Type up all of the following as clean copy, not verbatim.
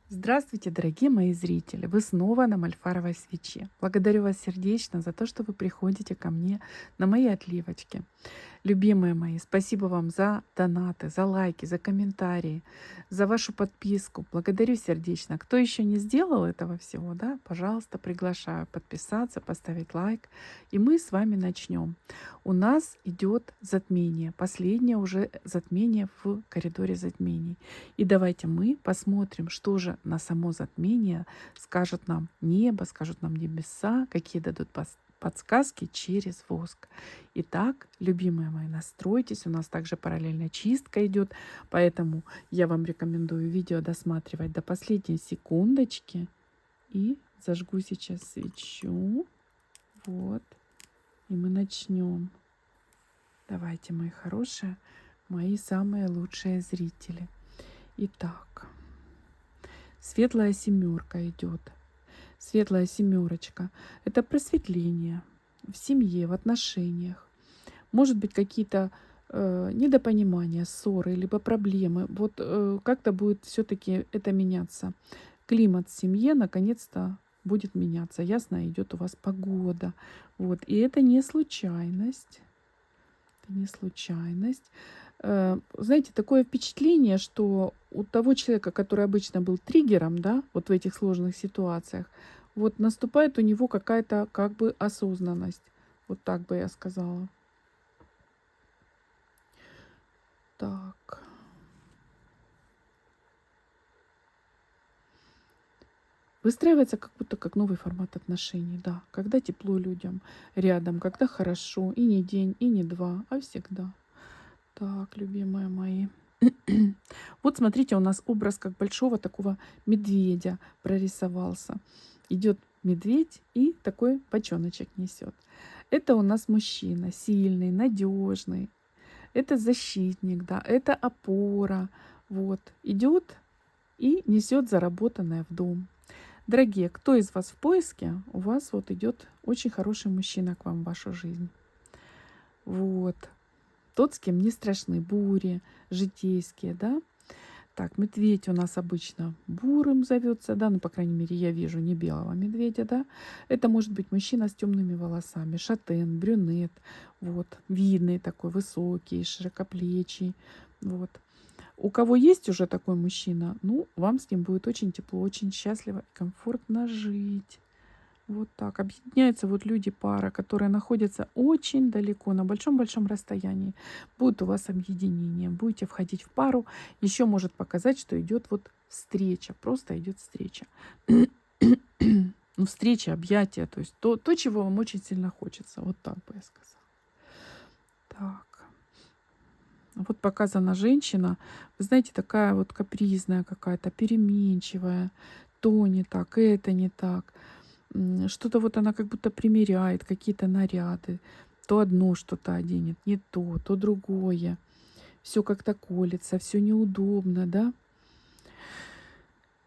Здравствуйте, дорогие мои зрители! Вы снова на Мальфаровой свече. Благодарю вас сердечно за то, что вы приходите ко мне на мои отливочки. Любимые мои, спасибо вам за донаты, за лайки, за комментарии, за вашу подписку. Благодарю сердечно. Кто еще не сделал этого всего, да, пожалуйста, приглашаю подписаться, поставить лайк, и мы с вами начнем. У нас идет затмение, последнее уже затмение в коридоре затмений. И давайте мы посмотрим, что же на само затмение скажет нам небо, скажут нам небеса, какие дадут подсказки через воск. Итак, любимые мои, настройтесь. У нас также параллельно чистка идет, поэтому я вам рекомендую видео досматривать до последней секундочки. И зажгу сейчас свечу. Вот. И мы начнем. Давайте, мои хорошие, мои самые лучшие зрители. Итак, светлая семерка идет. Светлая семерочка — это просветление в семье, в отношениях. Может быть, какие-то недопонимания, ссоры, либо проблемы. Вот как-то будет все-таки это меняться. Климат в семье наконец-то будет меняться. Ясно, идет у вас погода. Вот. И это не случайность. Это не случайность. Знаете, такое впечатление, что у того человека, который обычно был триггером, да, вот в этих сложных ситуациях, вот наступает у него какая-то как бы осознанность. Вот так бы я сказала. Так. Выстраивается как будто как новый формат отношений, да. Когда тепло людям рядом, когда хорошо, и не день, и не два, а всегда. Так, любимые мои. Вот смотрите, у нас образ как большого такого медведя прорисовался. Идет медведь и такой бочоночек несет. Это у нас мужчина, сильный, надежный. Это защитник, да, это опора. Вот, идет и несет заработанное в дом. Дорогие, кто из вас в поиске, у вас вот идет очень хороший мужчина к вам в вашу жизнь. Вот. Тот, с кем не страшны бури, житейские, да. Так, медведь у нас обычно бурым зовется, да, ну, по крайней мере, я вижу не белого медведя, да. Это может быть мужчина с темными волосами, шатен, брюнет, вот, видный такой, высокий, широкоплечий, вот. У кого есть уже такой мужчина, ну, вам с ним будет очень тепло, очень счастливо и комфортно жить. Вот так. Объединяются вот люди, пара, которые находятся очень далеко, на большом-большом расстоянии. Будет у вас объединение, будете входить в пару. Еще может показать, что идет вот встреча, просто идет встреча. Ну, встреча, объятия, то есть то, чего вам очень сильно хочется. Вот так бы я сказала. Так. Вот показана женщина, вы знаете, такая вот капризная какая-то, переменчивая. То не так, это не так. Что-то вот она как будто примеряет какие-то наряды. То одно что-то оденет, не то другое. Все как-то колется, все неудобно, да?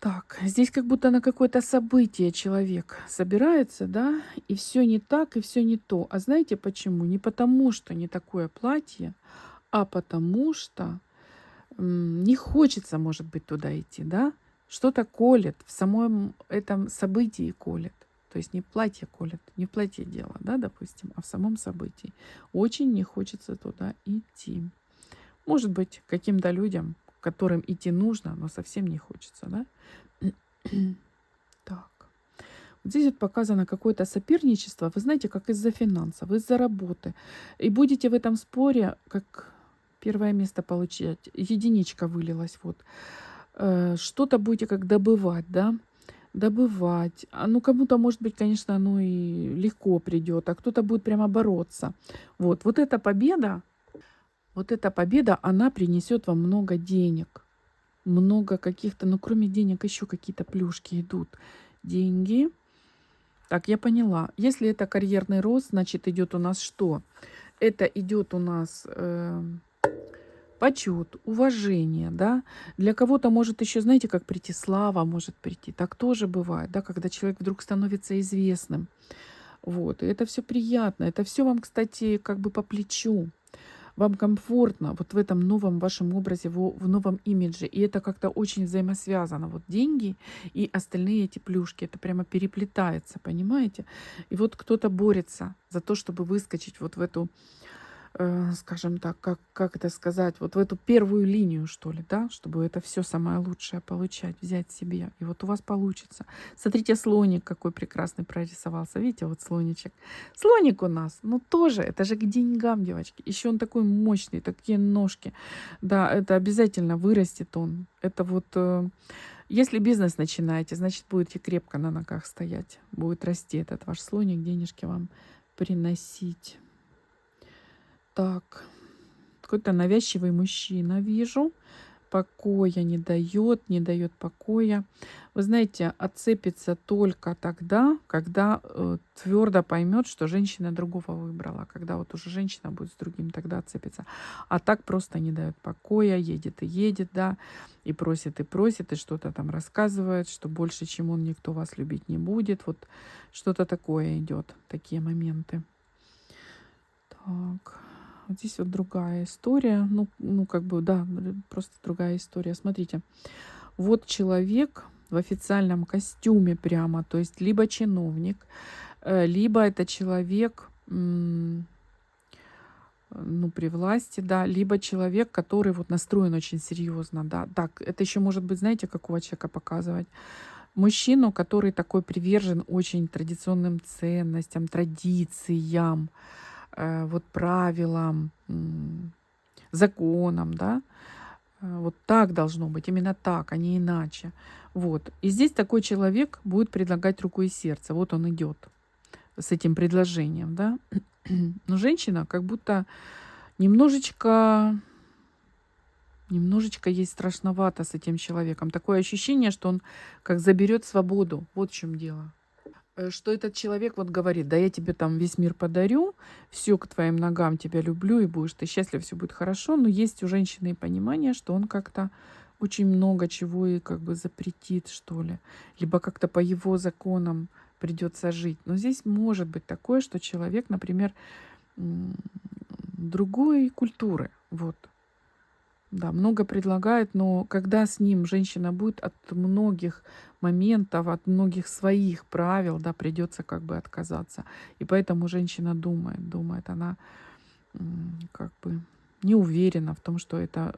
Так, здесь как будто на какое-то событие человек собирается, да, и все не так, и все не то. А знаете почему? Не потому, что не такое платье, а потому что не хочется, может быть, туда идти, да? Что-то колет, в самом этом событии колет. То есть не платье колет, не в платье дело, да, допустим, а в самом событии. Очень не хочется туда идти. Может быть, каким-то людям, которым идти нужно, но совсем не хочется, да? Так. Вот здесь вот показано какое-то соперничество, вы знаете, как из-за финансов, из-за работы. И будете в этом споре, как первое место получать. Единичка вылилась. Вот. Что-то будете как добывать, да? Добывать. Ну, кому-то, может быть, конечно, оно и легко придет, а кто-то будет прямо бороться. Вот эта победа, она принесет вам много денег. Много каких-то, ну, кроме денег, еще какие-то плюшки идут. Деньги. Так, я поняла. Если это карьерный рост, значит, идет у нас что? Это идет у нас почет, уважение, да. Для кого-то может еще, знаете, как прийти слава, может прийти. Так тоже бывает, да, когда человек вдруг становится известным. Вот, и это все приятно. Это все вам, кстати, как бы по плечу. вам комфортно вот в этом новом вашем образе, в новом имидже. И это как-то очень взаимосвязано. Вот деньги и остальные эти плюшки. Это прямо переплетается, понимаете? И вот кто-то борется за то, чтобы выскочить вот в эту, скажем так, как это сказать, вот в эту первую линию, что ли, да, чтобы это все самое лучшее получать, взять себе. И вот у вас получится. Смотрите, слоник какой прекрасный прорисовался. Видите, вот слоничек. Слоник у нас, ну тоже, это же к деньгам, девочки. Еще он такой мощный, такие ножки. Да, это обязательно вырастет он. Это вот, если бизнес начинаете, значит, будете крепко на ногах стоять. Будет расти этот ваш слоник, денежки вам приносить. Так, какой-то навязчивый мужчина вижу. Покоя не дает покоя. Вы знаете, отцепится только тогда, когда твердо поймет, что женщина другого выбрала. Когда вот уже женщина будет с другим, тогда отцепится. А так просто не дает покоя, едет и едет, да, и просит, и что-то там рассказывает, что больше, чем он, никто вас любить не будет. Вот что-то такое идет, такие моменты. Так. Вот здесь вот другая история. Ну, как бы, да, просто другая история. Смотрите, вот человек в официальном костюме прямо, то есть либо чиновник, либо это человек, ну, при власти, да, либо человек, который вот настроен очень серьезно, да. Так, это еще может быть, знаете, какого человека показывать? Мужчину, который такой привержен очень традиционным ценностям, традициям, вот правилам, законам, да. Вот так должно быть, именно так, а не иначе. Вот. И здесь такой человек будет предлагать руку и сердце. Вот он идет с этим предложением, да. Но женщина как будто немножечко ей страшновато с этим человеком. Такое ощущение, что он как заберет свободу. Вот в чем дело. Что этот человек вот говорит: да я тебе там весь мир подарю, все к твоим ногам, тебя люблю, и будешь ты счастлив, все будет хорошо. Но есть у женщины и понимание, что он как-то очень много чего и как бы запретит, что ли. Либо как-то по его законам придется жить. Но здесь может быть такое, что человек, например, другой культуры. Вот. Да, много предлагает, но когда с ним женщина будет от многих моментов, от многих своих правил, да, придется как бы отказаться. И поэтому женщина думает, она как бы не уверена в том, что это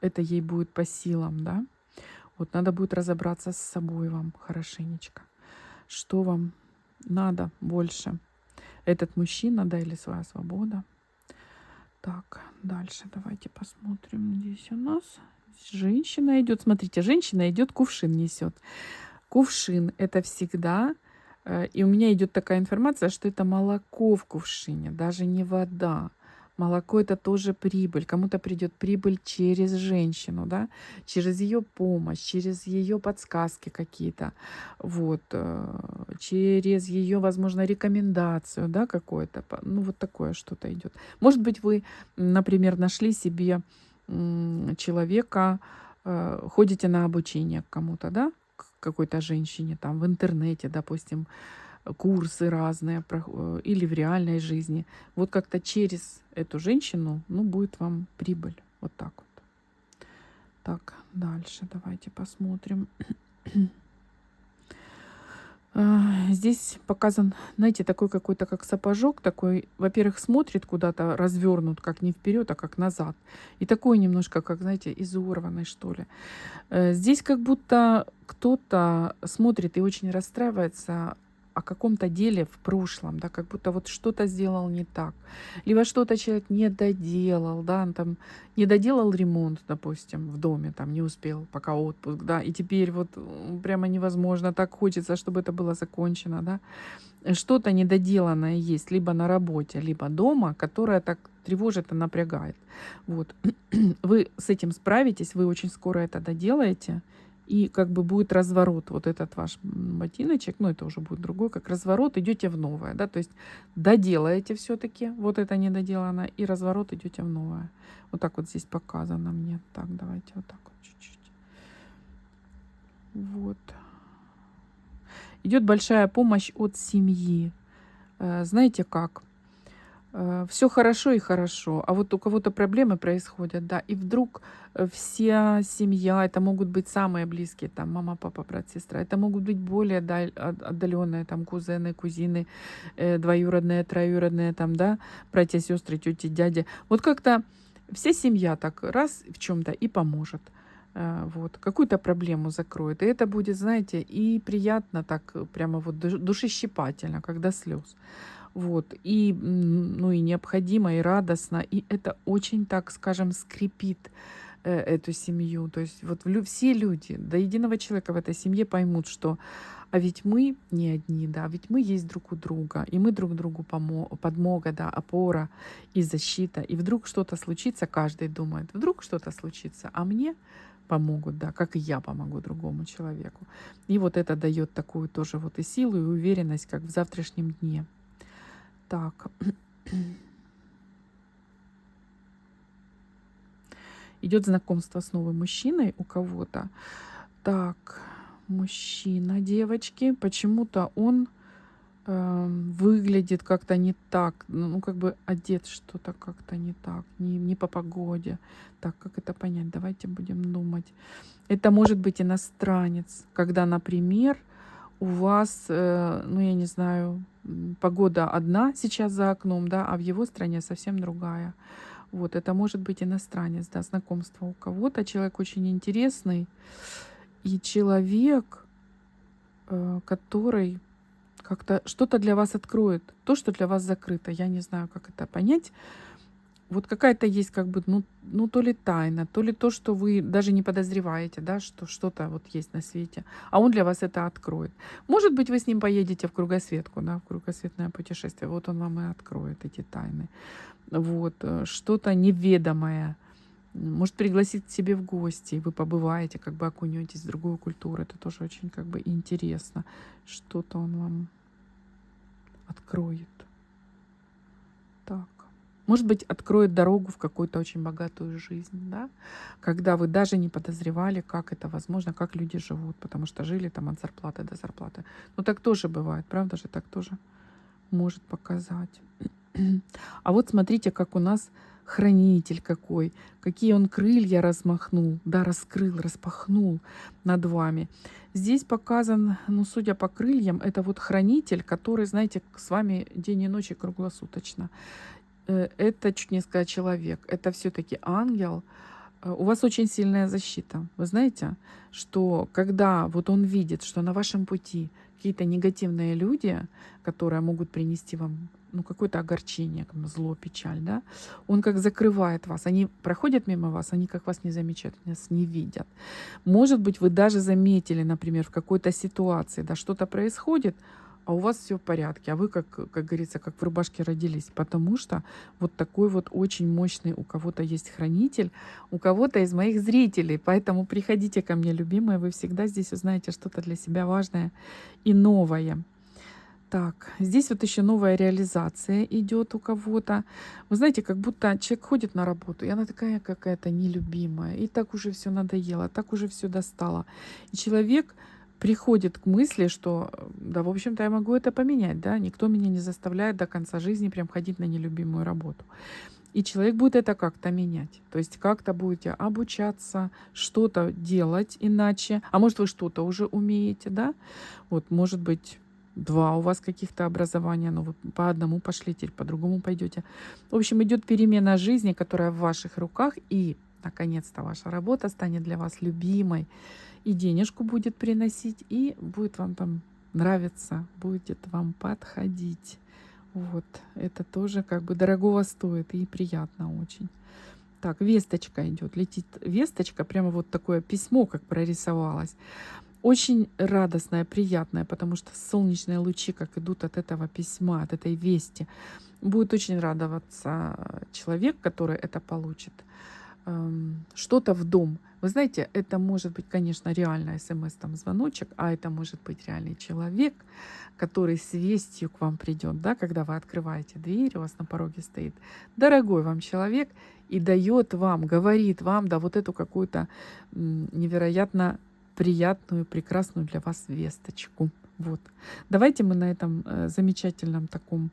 ей будет по силам, да. Вот надо будет разобраться с собой вам хорошенечко. Что вам надо больше? Этот мужчина, да, или своя свобода? Так, дальше давайте посмотрим. Здесь у нас женщина идет. Смотрите, женщина идет, кувшин несет. Кувшин это всегда, и у меня идет такая информация, что это молоко в кувшине, даже не вода. Молоко это тоже прибыль. Кому-то придет прибыль через женщину, да, через ее помощь, через ее подсказки какие-то, вот, через ее, возможно, рекомендацию, да, какое-то, ну вот такое что-то идет. Может быть, вы, например, нашли себе человека, ходите на обучение к кому-то, да, к какой-то женщине там в интернете, допустим, курсы разные или в реальной жизни. Вот как-то через эту женщину, ну, будет вам прибыль. Вот так вот. Так, дальше давайте посмотрим. Здесь показан, знаете, такой какой-то как сапожок, такой, во-первых, смотрит куда-то, развернут, как не вперед, а как назад. И такой немножко, как, знаете, изорванный, что ли. Здесь как будто кто-то смотрит и очень расстраивается о каком-то деле в прошлом, да, как будто вот что-то сделал не так, либо что-то человек не доделал, да, он там не доделал ремонт, допустим, в доме, там не успел, пока отпуск, да, и теперь вот прямо невозможно, так хочется, чтобы это было закончено, да, что-то недоделанное есть либо на работе, либо дома, которое так тревожит и напрягает. Вот. Вы с этим справитесь, вы очень скоро это доделаете, и как бы будет разворот. Вот этот ваш ботиночек, ну это уже будет другой, как разворот, идете в новое, да, то есть доделаете все-таки вот это недоделанное, и разворот идете в новое. Вот так вот здесь показано мне. Так, давайте вот так вот чуть-чуть. Вот. Идет большая помощь от семьи. Знаете как? все хорошо и хорошо, а вот у кого-то проблемы происходят, да, и вдруг вся семья, это могут быть самые близкие, там, мама, папа, брат, сестра, это могут быть более отдаленные, там, кузены, кузины, двоюродные, троюродные, там, да, братья, сестры, тети, дяди. Вот как-то вся семья так раз в чем-то и поможет. Вот, какую-то проблему закроет. И это будет, знаете, и приятно так, прямо вот душещипательно, когда слез. Вот. И, ну, и необходимо, и радостно. И это очень, так скажем, скрепит эту семью. То есть вот все люди, до единого человека в этой семье поймут, что а ведь мы не одни, да, ведь мы есть друг у друга, и мы друг другу подмога, да, опора и защита. И вдруг что-то случится, каждый думает, вдруг что-то случится, а мне помогут, да, как и я помогу другому человеку. И вот это дает такую тоже вот и силу, и уверенность, как в завтрашнем дне. Так. Идет знакомство с новым мужчиной у кого-то. Так, мужчина, девочки. Почему-то он выглядит как-то не так. Ну, как бы одет что-то как-то не так. Не по погоде. Так, как это понять? Давайте будем думать. Это может быть иностранец, когда, например, у вас, ну, я не знаю, погода одна сейчас за окном, да, а в его стране совсем другая. Вот, это может быть иностранец, да, знакомство у кого-то. Человек очень интересный. И человек, который как-то что-то для вас откроет. То, что для вас закрыто. Я не знаю, как это понять. Вот какая-то есть как бы, ну то ли тайна, то ли то, что вы даже не подозреваете, да, что что-то вот есть на свете, а он для вас это откроет. Может быть, вы с ним поедете в кругосветку, да, в кругосветное путешествие, вот он вам и откроет эти тайны. Вот, что-то неведомое. Может пригласить к себе в гости, и вы побываете, как бы окунетесь в другую культуру. Это тоже очень как бы интересно. Что-то он вам откроет. Так. Может быть, откроет дорогу в какую-то очень богатую жизнь, да? Когда вы даже не подозревали, как это возможно, как люди живут, потому что жили там от зарплаты до зарплаты. Ну так тоже бывает, правда же? Так тоже может показать. А вот смотрите, как у нас хранитель какой, какие он крылья размахнул, да, раскрыл, распахнул над вами. Здесь показан, ну, судя по крыльям, это вот хранитель, который, знаете, с вами день и ночь и круглосуточно. Это чуть не сказать человек, это все-таки ангел. У вас очень сильная защита. Вы знаете, что когда вот он видит, что на вашем пути какие-то негативные люди, которые могут принести вам ну, какое-то огорчение, как зло, печаль, да, он как закрывает вас. Они проходят мимо вас, они как вас не замечают, вас не видят. Может быть, вы даже заметили, например, в какой-то ситуации, да, что-то происходит, а у вас все в порядке, а вы, как говорится, как в рубашке родились, потому что вот такой вот очень мощный у кого-то есть хранитель, у кого-то из моих зрителей. Поэтому приходите ко мне, любимые, вы всегда здесь узнаете что-то для себя важное и новое. Так, здесь вот еще новая реализация идет у кого-то. Вы знаете, как будто человек ходит на работу, и она такая какая-то нелюбимая, и так уже все надоело, так уже все достало. И человек приходит к мысли, что да, в общем-то, я могу это поменять, да, никто меня не заставляет до конца жизни прям ходить на нелюбимую работу. И человек будет это как-то менять. То есть как-то будете обучаться, что-то делать иначе. А может, вы что-то уже умеете, да? Вот, может быть, два у вас каких-то образования, но вы по одному пошли, теперь по другому пойдете. В общем, идет перемена жизни, которая в ваших руках, и, наконец-то, ваша работа станет для вас любимой, и денежку будет приносить, и будет вам там нравиться, будет вам подходить. Вот, это тоже как бы дорогого стоит и приятно очень. Так, весточка идет, летит весточка, прямо вот такое письмо, как прорисовалось. Очень радостное, приятное, потому что солнечные лучи, как идут от этого письма, от этой вести. Будет очень радоваться человек, который это получит. Что-то в дом. Вы знаете, это может быть, конечно, реально смс, там, звоночек, а это может быть реальный человек, который с вестью к вам придет, да, когда вы открываете дверь, у вас на пороге стоит дорогой вам человек и дает вам, говорит вам, да, вот эту какую-то невероятно приятную, прекрасную для вас весточку. Вот. Давайте мы на этом замечательном таком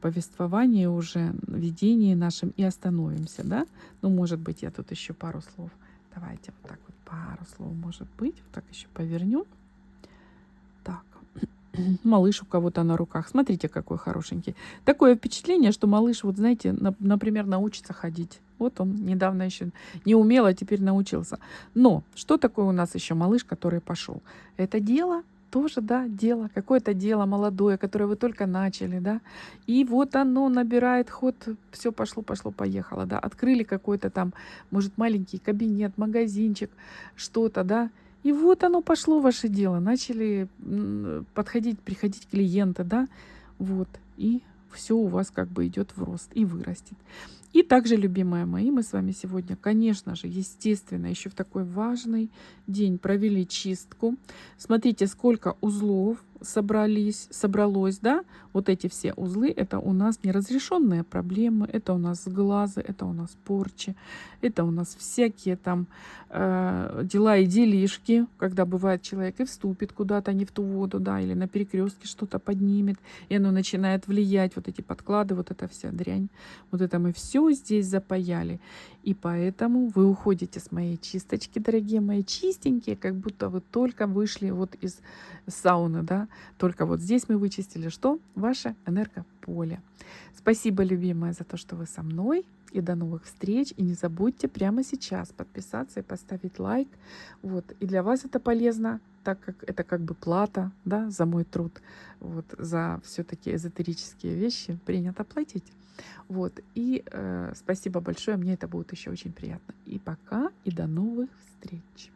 повествовании уже, видении нашем и остановимся, да? Ну, может быть, я тут еще пару слов. Давайте вот так вот пару слов, может быть. Вот так еще повернем. Так. Малыш у кого-то на руках. Смотрите, какой хорошенький. Такое впечатление, что малыш, вот знаете, например, научится ходить. Вот он недавно еще не умел, а теперь научился. Но что такое у нас еще малыш, который пошел? Это дело тоже, да, дело, какое-то дело молодое, которое вы только начали, да, и вот оно набирает ход, все пошло, пошло, поехало, да, открыли какой-то там, может, маленький кабинет, магазинчик, что-то, да, и вот оно пошло, ваше дело. Начали подходить, приходить клиенты, да, вот. И все у вас как бы идет в рост и вырастет. И также, любимые мои, мы с вами сегодня, конечно же, естественно, еще в такой важный день провели чистку. Смотрите, сколько узлов собралось, да, вот эти все узлы, это у нас неразрешенные проблемы, это у нас сглазы, это у нас порчи, это у нас всякие там дела и делишки, когда бывает человек и вступит куда-то не в ту воду, да, или на перекрестке что-то поднимет, и оно начинает влиять, вот эти подклады, вот эта вся дрянь, вот это мы все здесь запаяли. И поэтому вы уходите с моей чисточки, дорогие мои, чистенькие, как будто вы только вышли вот из сауны, да, только вот здесь мы вычистили что? Ваше энергополе. Спасибо, любимая, за то, что вы со мной. И до новых встреч. И не забудьте прямо сейчас подписаться и поставить лайк. Вот. И для вас это полезно, так как это как бы плата, да, за мой труд. Вот. За все-таки эзотерические вещи принято платить. Вот. И спасибо большое. Мне это будет еще очень приятно. И пока, и до новых встреч.